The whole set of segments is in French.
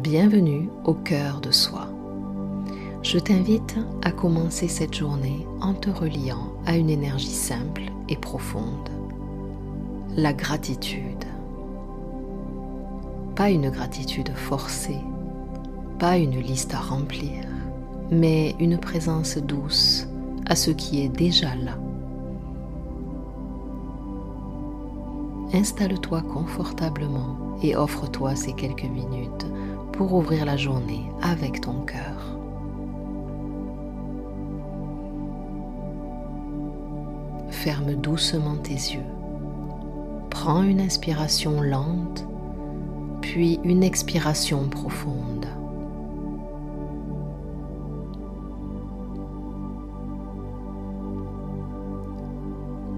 Bienvenue au cœur de soi. Je t'invite à commencer cette journée en te reliant à une énergie simple et profonde, la gratitude. Pas une gratitude forcée, pas une liste à remplir, mais une présence douce à ce qui est déjà là. Installe-toi confortablement et offre-toi ces quelques minutes pour ouvrir la journée avec ton cœur. Ferme doucement tes yeux. Prends une inspiration lente, puis une expiration profonde.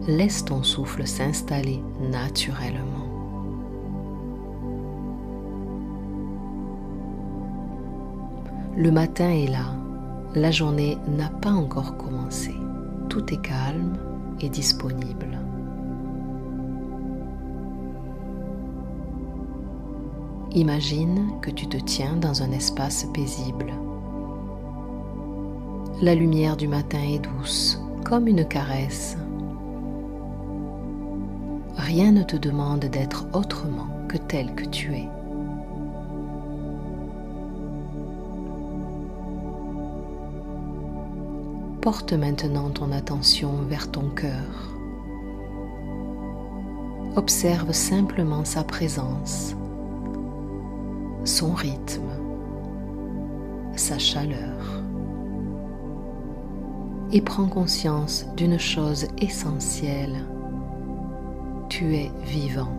Laisse ton souffle s'installer naturellement. Le matin est là, la journée n'a pas encore commencé. Tout est calme et disponible. Imagine que tu te tiens dans un espace paisible. La lumière du matin est douce, comme une caresse. Rien ne te demande d'être autrement que tel que tu es. Porte maintenant ton attention vers ton cœur. Observe simplement sa présence, son rythme, sa chaleur. Et prends conscience d'une chose essentielle. Tu es vivant.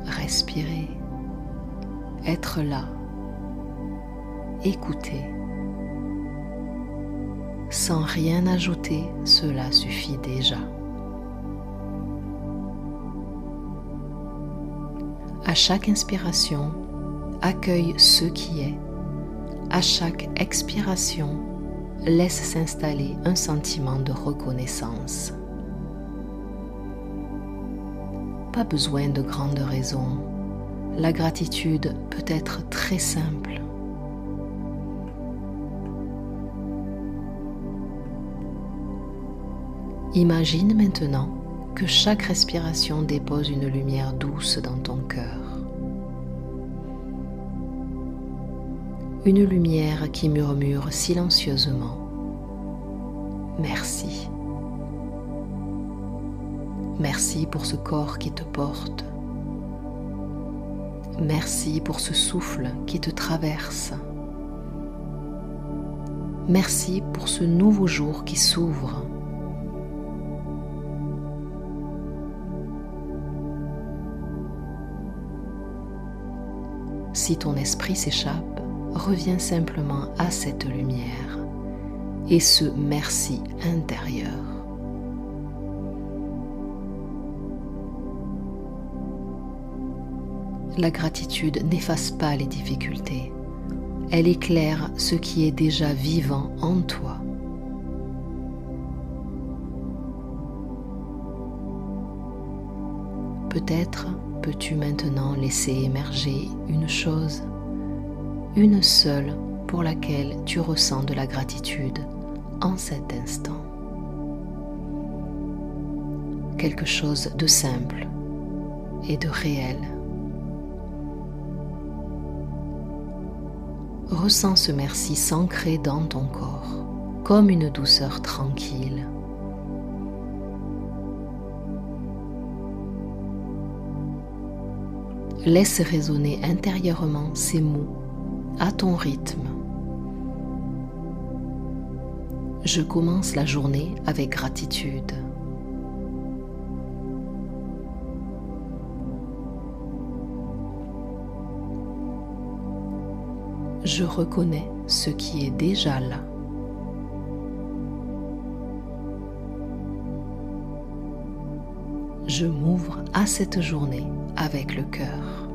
Respirer, être là, écouter. Sans rien ajouter, cela suffit déjà. À chaque inspiration, accueille ce qui est. À chaque expiration, laisse s'installer un sentiment de reconnaissance. Pas besoin de grandes raisons. La gratitude peut être très simple. Imagine maintenant que chaque respiration dépose une lumière douce dans ton cœur. Une lumière qui murmure silencieusement « Merci ». Merci pour ce corps qui te porte. Merci pour ce souffle qui te traverse. Merci pour ce nouveau jour qui s'ouvre. Si ton esprit s'échappe, reviens simplement à cette lumière et ce merci intérieur. La gratitude n'efface pas les difficultés. Elle éclaire ce qui est déjà vivant en toi. Peut-être peux-tu maintenant laisser émerger une chose, une seule pour laquelle tu ressens de la gratitude en cet instant. Quelque chose de simple et de réel. Ressens ce merci s'ancrer dans ton corps, comme une douceur tranquille. Laisse résonner intérieurement ces mots à ton rythme. Je commence la journée avec gratitude. Je reconnais ce qui est déjà là. Je m'ouvre à cette journée avec le cœur.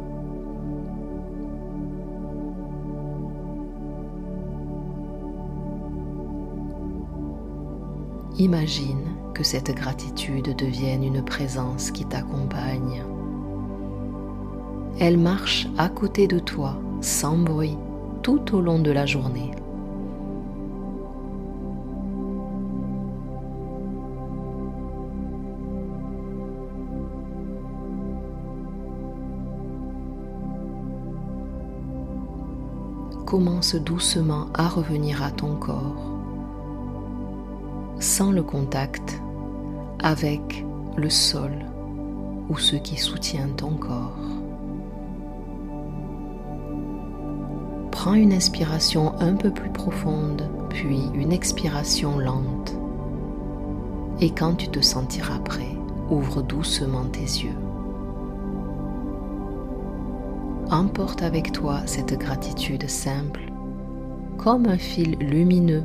Imagine que cette gratitude devienne une présence qui t'accompagne. Elle marche à côté de toi, sans bruit, tout au long de la journée. Commence doucement à revenir à ton corps, sans le contact avec le sol ou ce qui soutient ton corps. Prends une inspiration un peu plus profonde, puis une expiration lente. Et quand tu te sentiras prêt, ouvre doucement tes yeux. Emporte avec toi cette gratitude simple, comme un fil lumineux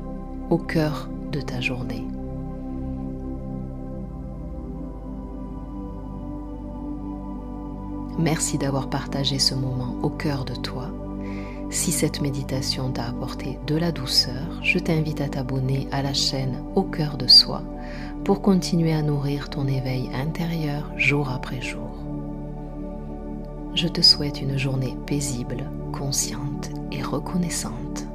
au cœur de ta journée. Merci d'avoir partagé ce moment au cœur de toi. Si cette méditation t'a apporté de la douceur, je t'invite à t'abonner à la chaîne Au cœur de soi pour continuer à nourrir ton éveil intérieur jour après jour. Je te souhaite une journée paisible, consciente et reconnaissante.